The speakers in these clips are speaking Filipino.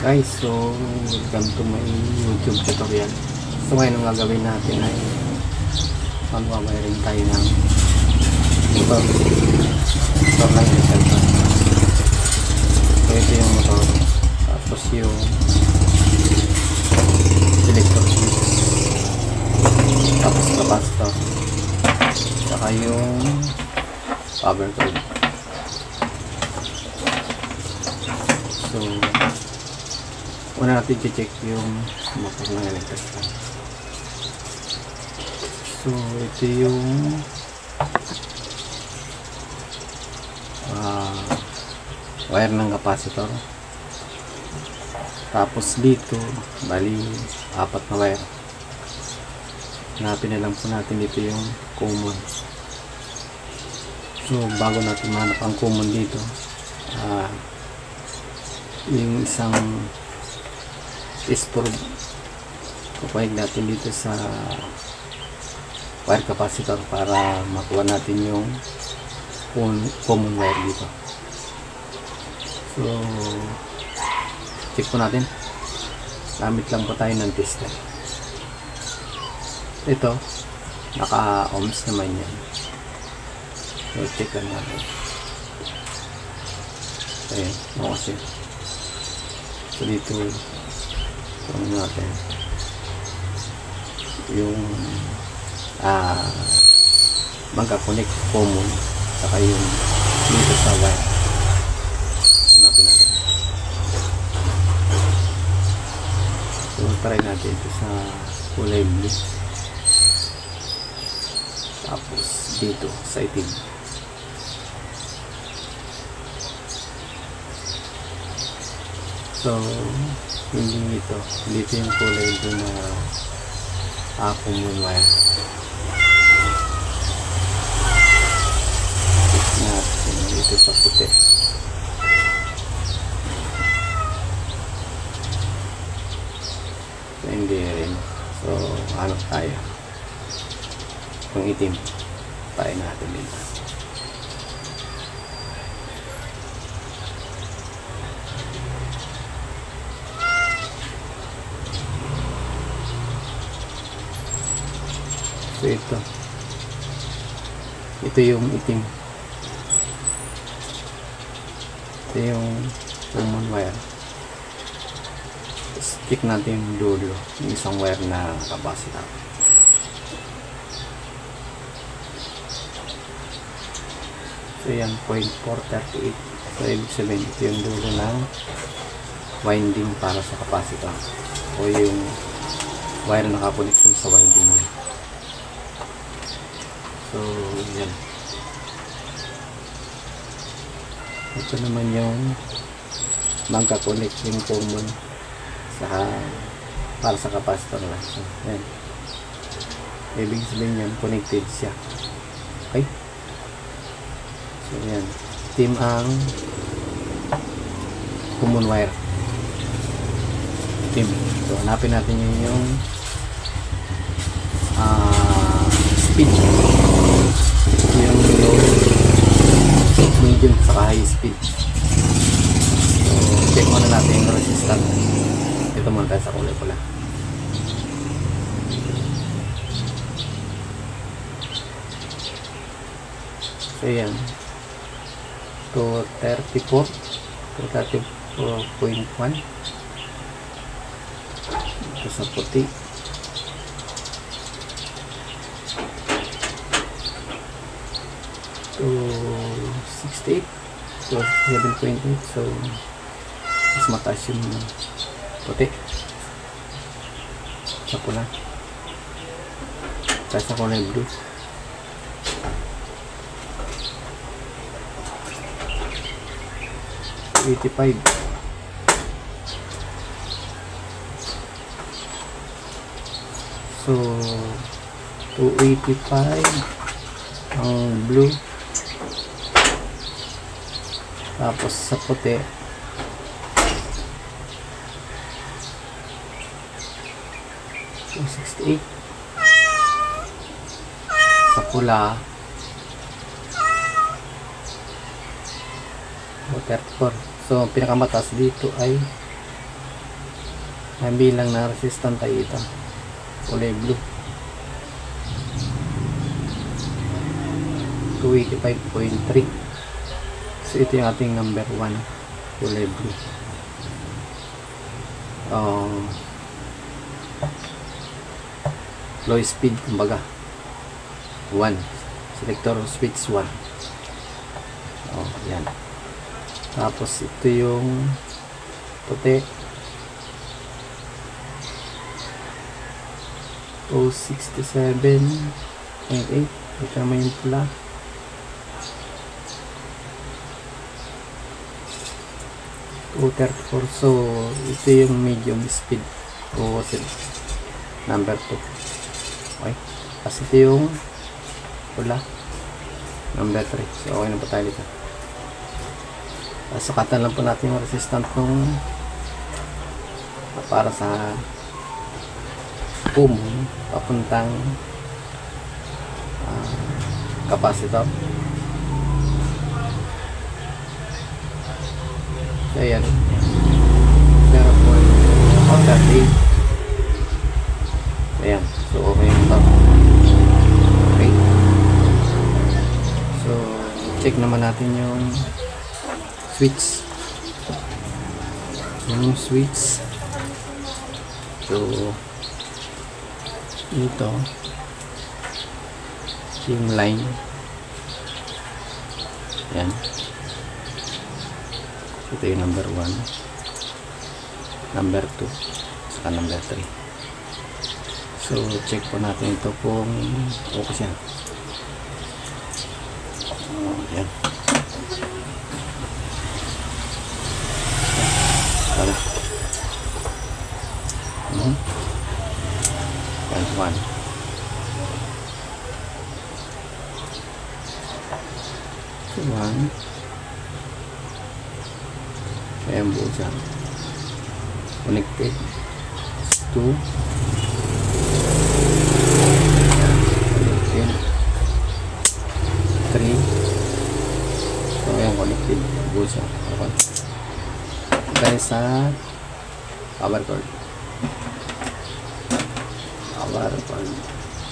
Guys, so welcome to my YouTube tutorial. So ngayon ang gagawin natin ay magwawiring tayo ng motor lang yung cellphone. So ito yung motor, tapos yung electric switch, tapos capacitor, saka yung power cord. So una natin i-check yung motor ng electric fan. So ito yung wire ng capacitor, tapos dito bali 4 na wire. Hanapin na lang po natin dito yung common. So bago natin mahanap ang common dito, yung isang is-probe papayag natin dito sa wire capacitor para makuha natin yung common wire dito. So check po natin, gamit lang po tayo ng tester. Ito naka ohms naman yan, so check lang natin. Ayan, okay. So dito ano natin yung magka-connect common saka yung dito sa wire. Hanapin natin. So try natin ito sa kulay blue, tapos dito sa itim. So hindi ito, dito yung kulay blue na common wire. Natin dito sa puti. So hindi rin. So ano tayo, yung itim tayo natin dito. So ito yung itim, ito yung common wire. Stick natin yung dulo, yung isang wire na capacitor. So yan 0.438. So ibig sabihin ito yung dulo ng winding para sa capacitor o yung wire na nakakoneksyon sa winding niya. So yan, ito naman yung magka-connect yung common sa para sa capacitor lang. So yan, ibig sabihin yan connected siya. Okay, so yan, team ang common wire team. So hanapin natin yung speed, yung low, medium, saka high speed. So check muna natin yung resistance. Ito muna tayo sa kulay pula. So yan, 234.1. Ito sa puti, to 68, so 7.8. So mas mataas yung puti sa pula kaya sa kulay blue. So 85. So 285 ang blue, tapos sa puti 268, sa pula 34. So, pinakamataas dito ay Ang bilang na resistant tayo ito, kulay blue, 285.3. So ito yung ating number 1, kulay blue. Low speed, kumbaga 1, selector switch 1. Yan. Tapos ito yung puti, 067.8. ito naman yung pula, 234. So ito yung medium speed, number 2. Okay, kasi ito yung pula, number 3. So okay na po tayo dito. Sukatan lang po natin yung resistant nung para sa boom papuntang capacitor. So ayan, 0.38. Ayan, so okay yung top. Okay, so check naman natin yung switch. So ito yung line, yan, ito yung number 1, number 2, saka number 3. So check po natin ito kung okay siya. Yan, tara. Yan, 1. So 1. Ayan po siya. Connected. 2. Connected. 3. So ayan, connected po siya. Okay. Dahil sa power cord.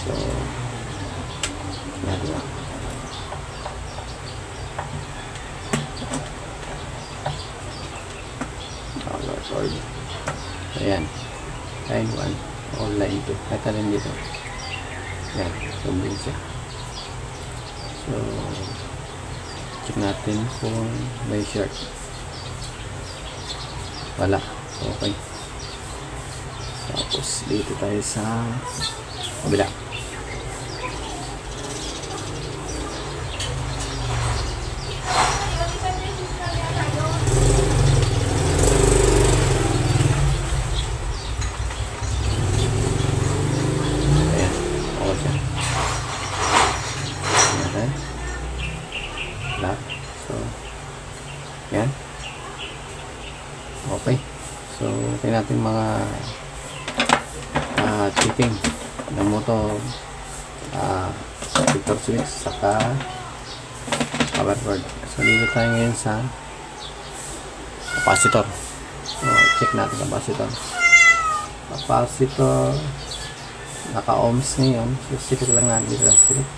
So yan lang. Power cord. Ayan, line 1 o line 2, kahit alin dito. Yan, sumbin siya. So check natin kung may short. Wala. Okay. Tapos dito tayo sa kabila. Ayan, okay siya. Ayan. Wala. So yan. Okay. So tingnan natin mga checking ng motor, filter switch, saka power cord. So dito tayo ngayon sa capacitor. So check natin capacitor, naka ohms ngayon. So sikit lang natin dito sa strip.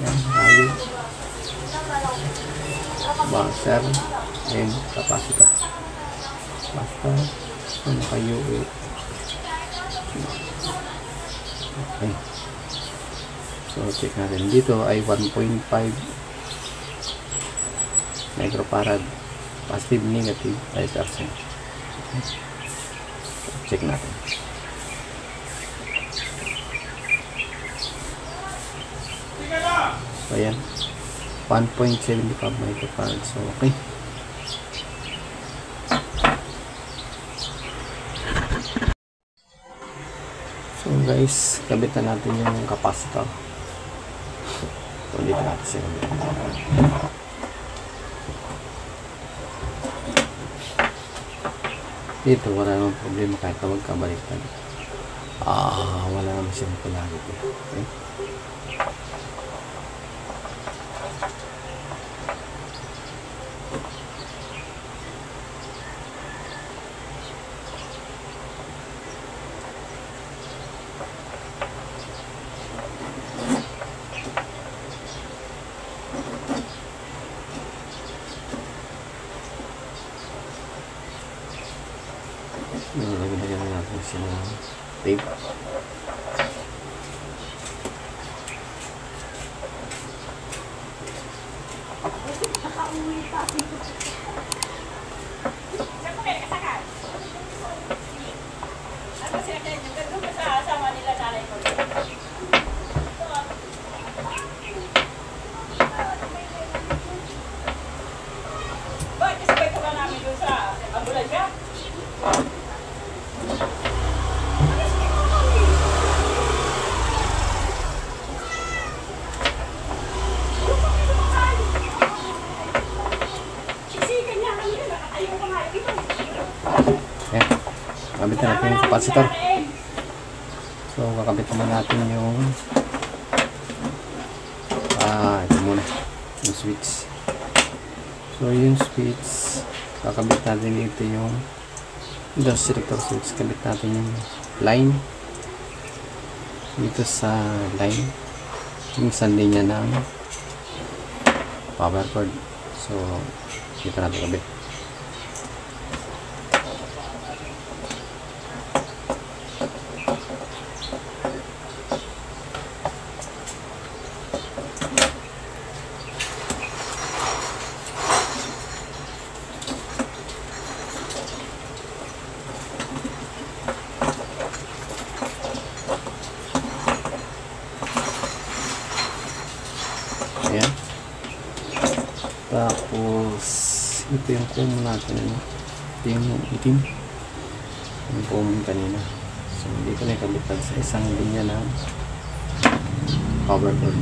Yan, value, buzzer, and capacitor. Basta so naka UE. Okay. So check natin dito ay 1.5 microfarad, positive, negative, 5%. Okay. Check natin. So ayan, 1.75 microfarad. So okay. So guys, kabitan natin yung capacitor. So dito natin siya kabitan. Dito wala namang problema kahit na magkabaliktad. Wala naman siyang polarity. Okay. Kakabit natin yung capacitor. So kakabit naman natin yung ito muna yung switch. So yung switch kakabit natin dito yung selector switch. Kabit natin yung line dito sa line yung sandi niya ng power cord. So dito natin kabit. Ayan. Tapos ito yung comb natin, ano? Ito yung itim yung comb kanina. So hindi ko na ikabitag sa isang linya ng power cord.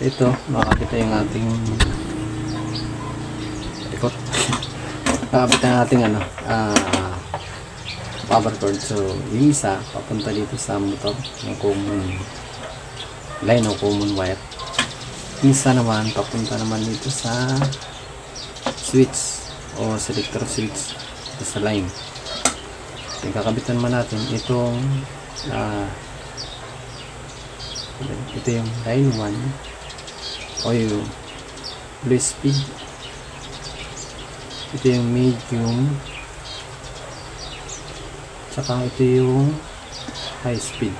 So ito, makakita yung ating ikot. Makakita yung ating power cord. So yung isa papunta dito sa motor, yung common line o common wire. Yung isa naman papunta naman dito sa switch o selector switch dito sa line. So kakabitan naman natin itong ito yung line 1 o yung low speed, ito yung medium, tsaka ito yung high speed.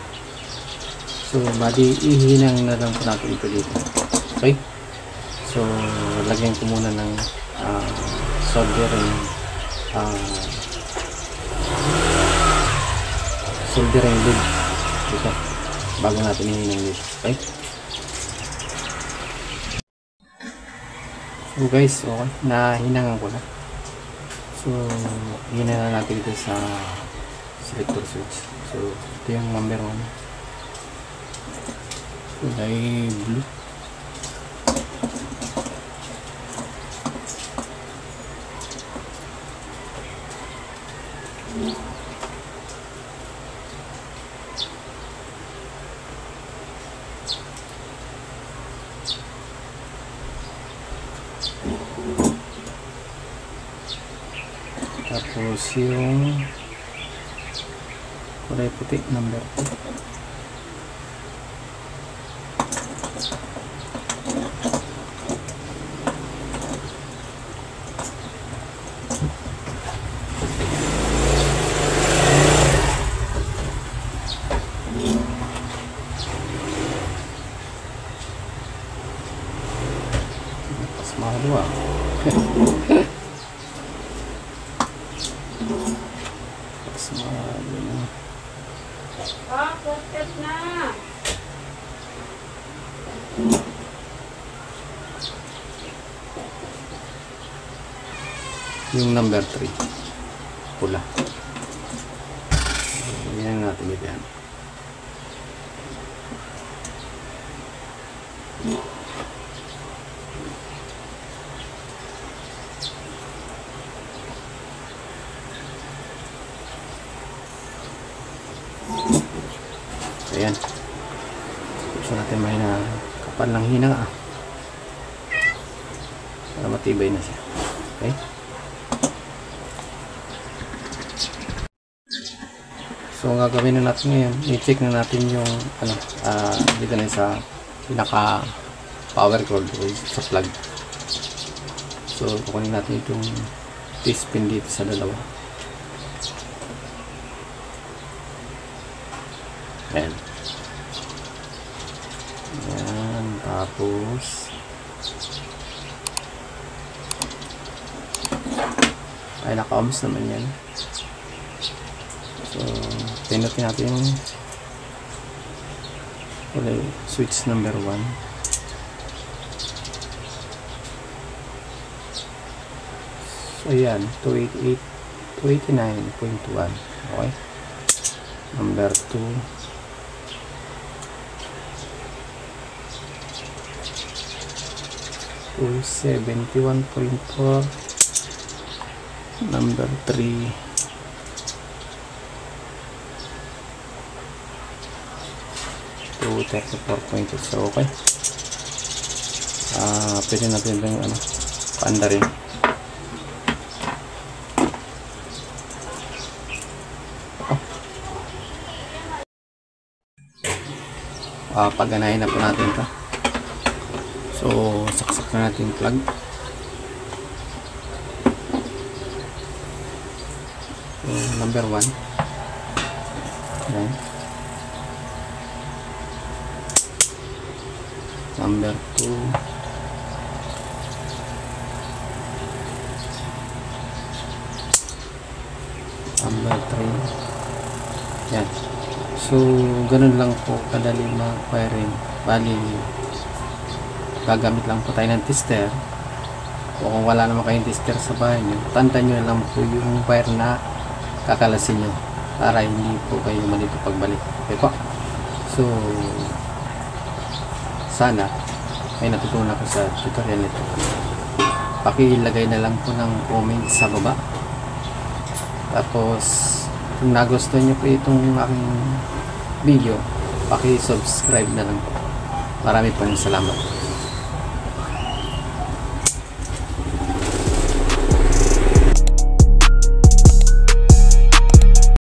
So bali ihinang na lang po natin ito dito. Okay, so lagyan ko muna ng soldering lid dito bago natin ihinang dito. Okay, so guys, okay, nahinangan ko na. So hinangan natin dito sa selector switch. So ito yung number 1, kulay blue. Tapos yung kulay puti, number 2. Mas mahal. Na. Yung number 3 pula. Yan natin yan. Ayan. gusto natin may na kapal ng hinang para matibay na siya. Okay, so ang gagawin na natin ngayon, i-check na natin yung dito na sa pinaka power cord o sa plug. So kukunin natin itong T-spin dito sa dalawa. Ayan. Ayan, tapos ay naka-ohms naman yan. So pinutin natin yung switch number 1. So ayan, 289.1. Okay, number 2, 271.4, number 3, 234.2. So okay, pwede natin yung paanda rin. Paganahin na po natin ito. So saksak na natin yung plug. So number 1. Ayan. Number 2. Number 3. Yan. So ganun lang po kadali mag-wiring. Bali gagamit lang po tayo ng tester, o kung wala naman kayong tester sa bahay nyo, tantan nyo na lang po yung wire na kakalasin nyo para hindi po kayo malito pagbalik. Okay po, so sana may natutunan ko sa tutorial nito. Pakilagay na lang po ng comment sa baba, tapos kung nagustuhan nyo po itong aking video, paki-subscribe na lang po. Marami po salamat.